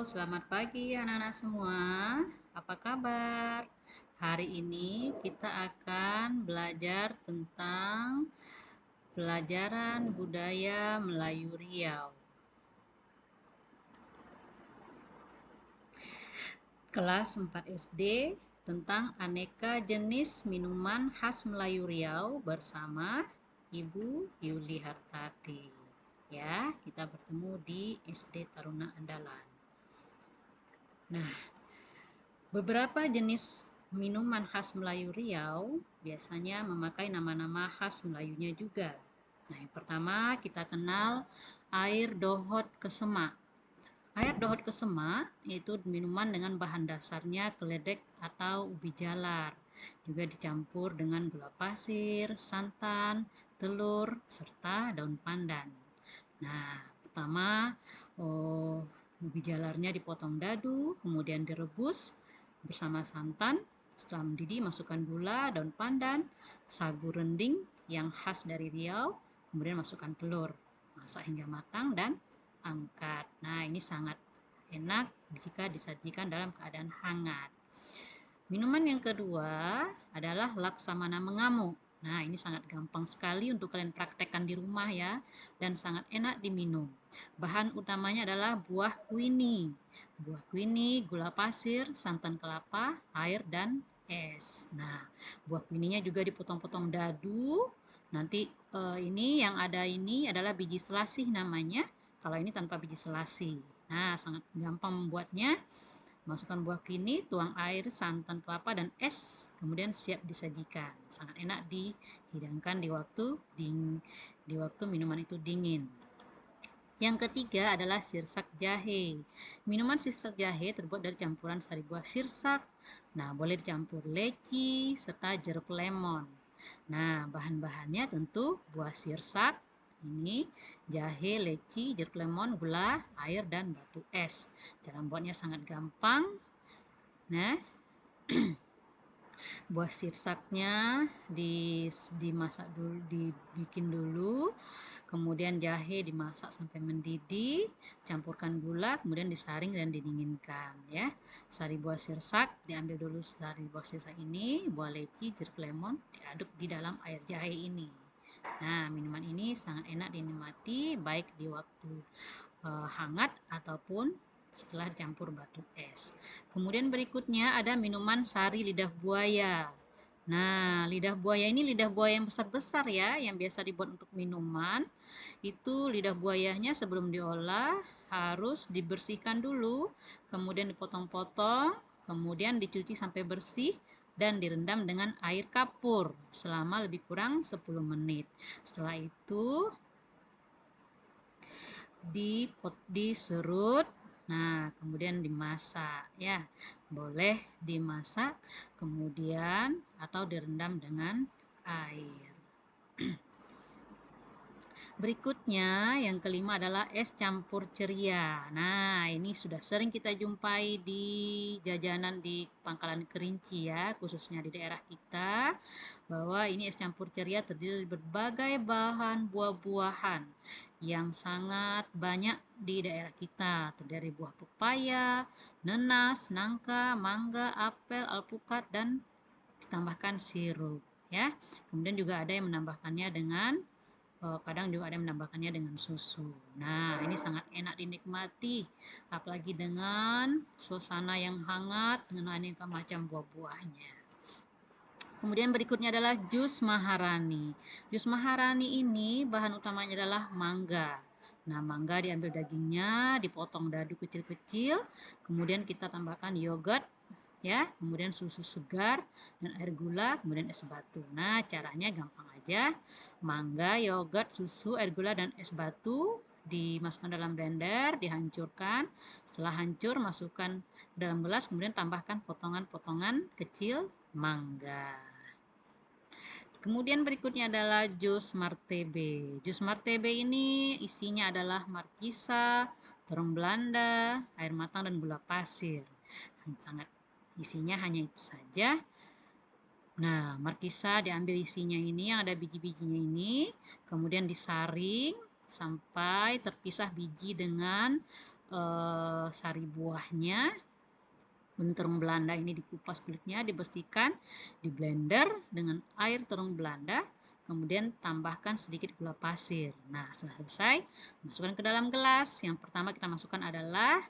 Selamat pagi anak-anak semua. Apa kabar? Hari ini kita akan belajar tentang pelajaran budaya Melayu Riau. Kelas 4 SD tentang aneka jenis minuman khas Melayu Riau bersama Ibu Yuli Hartati. Ya, kita bertemu di SD Taruna Andalan. Nah, beberapa jenis minuman khas Melayu Riau biasanya memakai nama-nama khas Melayunya juga. Nah, yang pertama kita kenal air dohot kesema. Air dohot kesema yaitu minuman dengan bahan dasarnya keledek atau ubi jalar. Juga dicampur dengan gula pasir, santan, telur, serta daun pandan. Nah, pertama ubi jalarnya dipotong dadu, kemudian direbus bersama santan. Setelah mendidih, masukkan gula, daun pandan, sagu rending yang khas dari Riau, kemudian masukkan telur. Masak hingga matang dan angkat. Nah, ini sangat enak jika disajikan dalam keadaan hangat. Minuman yang kedua adalah laksamana mengamuk. Nah, ini sangat gampang sekali untuk kalian praktekkan di rumah ya, dan sangat enak diminum. Bahan utamanya adalah buah kuini. Buah kuini, gula pasir, santan kelapa, air, dan es. Nah, buah kuininya juga dipotong-potong dadu. Nanti ini yang ada ini adalah biji selasih namanya. Kalau ini tanpa biji selasih. Nah, sangat gampang membuatnya. Masukkan buah kini, tuang air, santan kelapa, dan es. Kemudian siap disajikan. Sangat enak dihidangkan di waktu minuman itu dingin. Yang ketiga adalah sirsak jahe. Minuman sirsak jahe terbuat dari campuran sari buah sirsak. Nah, boleh dicampur leci serta jeruk lemon. Nah, bahan-bahannya tentu buah sirsak, ini jahe, leci, jeruk lemon, gula, air, dan batu es. Cara membuatnya sangat gampang. Nah, buah sirsaknya dimasak dulu, dibikin dulu, kemudian jahe dimasak sampai mendidih, campurkan gula, kemudian disaring dan didinginkan ya. Sari buah sirsak diambil dulu, sari buah sirsak ini, buah leci, jeruk lemon diaduk di dalam air jahe ini. Nah, minuman ini sangat enak dinikmati baik di waktu hangat ataupun setelah dicampur batu es. Kemudian berikutnya ada minuman sari lidah buaya. Nah, lidah buaya ini lidah buaya yang besar-besar ya, yang biasa dibuat untuk minuman. Itu lidah buayanya sebelum diolah harus dibersihkan dulu, kemudian dipotong-potong, kemudian dicuci sampai bersih dan direndam dengan air kapur selama lebih kurang 10 menit. Setelah itu diserut, nah kemudian dimasak ya, boleh dimasak kemudian atau direndam dengan air. Berikutnya yang kelima adalah es campur ceria. Nah, ini sudah sering kita jumpai di jajanan di Pangkalan Kerinci ya, khususnya di daerah kita, bahwa ini es campur ceria terdiri dari berbagai bahan buah-buahan yang sangat banyak di daerah kita, terdiri dari buah pepaya, nenas, nangka, mangga, apel, alpukat, dan ditambahkan sirup ya. Kemudian juga ada yang menambahkannya dengan kadang juga ada yang menambahkannya dengan susu. Nah, ini sangat enak dinikmati, apalagi dengan suasana yang hangat dengan aneka macam buah-buahnya. Kemudian berikutnya adalah jus maharani. Jus maharani ini bahan utamanya adalah mangga. Nah, mangga diambil dagingnya, dipotong dadu kecil-kecil, kemudian kita tambahkan yogurt ya, kemudian susu segar dan air gula, kemudian es batu. Nah, caranya gampang aja. Mangga, yogurt, susu, air gula, dan es batu dimasukkan dalam blender, dihancurkan. Setelah hancur, masukkan dalam gelas, kemudian tambahkan potongan-potongan kecil mangga. Kemudian berikutnya adalah jus martebe. Jus martebe ini isinya adalah markisa, terung Belanda, air matang, dan gula pasir. Sangat isinya hanya itu saja. Nah, markisa diambil isinya ini yang ada biji-bijinya ini, kemudian disaring sampai terpisah biji dengan sari buahnya. Bunga terung Belanda ini dikupas kulitnya, dibersihkan, di blender dengan air terung Belanda, kemudian tambahkan sedikit gula pasir. Nah, setelah selesai, masukkan ke dalam gelas. Yang pertama kita masukkan adalah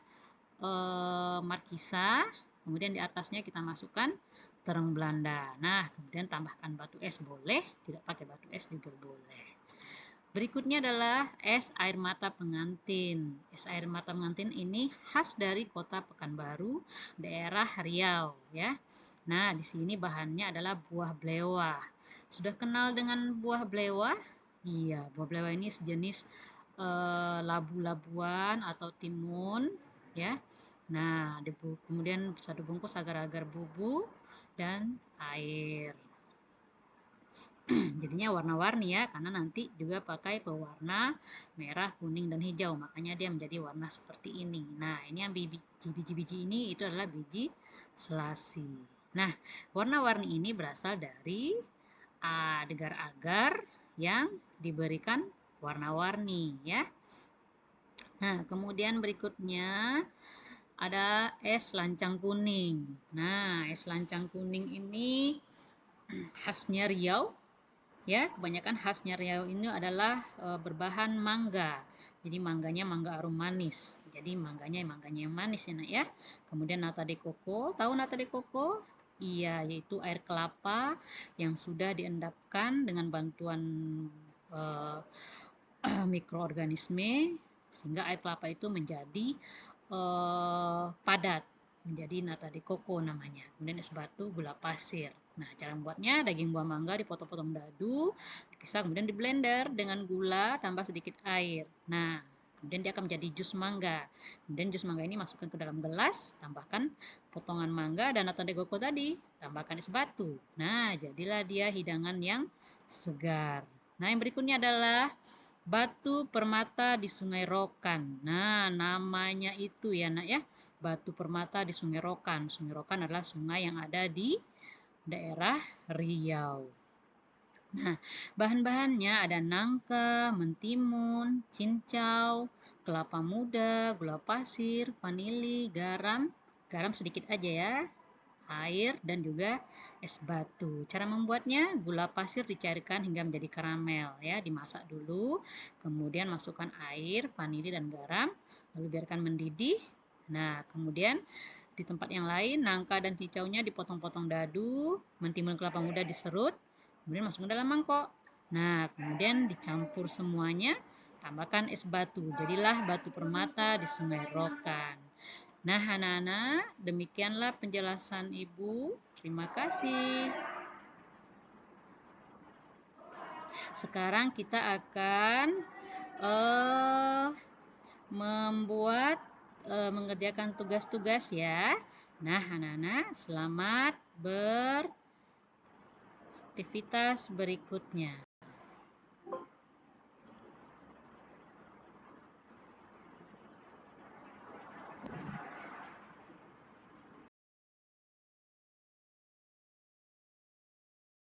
markisa, kemudian di atasnya kita masukkan terung Belanda. Nah, kemudian tambahkan batu es boleh, tidak pakai batu es juga boleh. Berikutnya adalah es air mata pengantin. Es air mata pengantin ini khas dari kota Pekanbaru, daerah Riau ya. Nah, di sini bahannya adalah buah belewa. Sudah kenal dengan buah belewa? Iya, buah belewa ini sejenis labu-labuan atau timun ya. Nah, kemudian satu bungkus agar-agar bubuk dan air. Jadinya warna-warni ya, karena nanti juga pakai pewarna merah, kuning, dan hijau, makanya dia menjadi warna seperti ini. Nah, ini yang biji-biji ini itu adalah biji selasi. Nah, warna-warni ini berasal dari agar-agar yang diberikan warna-warni ya. Nah, kemudian berikutnya ada es lancang kuning. Nah, es lancang kuning ini khasnya Riau ya. Kebanyakan khasnya Riau ini adalah berbahan mangga. Jadi mangganya mangga arum manis. Jadi mangganya yang manis ya nak ya. Kemudian nata de coco. Tahu nata de coco? Iya, yaitu air kelapa yang sudah diendapkan dengan bantuan uh, mikroorganisme sehingga air kelapa itu menjadi padat, menjadi nata de coco namanya. Kemudian es batu, gula pasir. Nah, cara membuatnya, daging buah mangga dipotong-potong dadu, dipisah kemudian di blender dengan gula tambah sedikit air. Nah, kemudian dia akan menjadi jus mangga. Kemudian jus mangga ini masukkan ke dalam gelas, tambahkan potongan mangga dan nata de coco tadi, tambahkan es batu. Nah, jadilah dia hidangan yang segar. Nah, yang berikutnya adalah batu permata di Sungai Rokan. Nah, namanya itu ya nak ya, batu permata di Sungai Rokan. Sungai Rokan adalah sungai yang ada di daerah Riau. Nah, bahan-bahannya ada nangka, mentimun, cincau, kelapa muda, gula pasir, vanili, garam sedikit aja ya, air, dan juga es batu. Cara membuatnya, gula pasir dicairkan hingga menjadi karamel ya, dimasak dulu, kemudian masukkan air, vanili, dan garam, lalu biarkan mendidih. Nah, kemudian di tempat yang lain, nangka dan cicaunya dipotong-potong dadu, mentimun kelapa muda diserut, kemudian masukkan dalam mangkok. Nah, kemudian dicampur semuanya, tambahkan es batu. Jadilah batu permata di Sungai Rokan. Nah, anak-anak, demikianlah penjelasan Ibu. Terima kasih. Sekarang kita akan mengerjakan tugas-tugas ya. Nah, anak-anak, selamat beraktivitas berikutnya.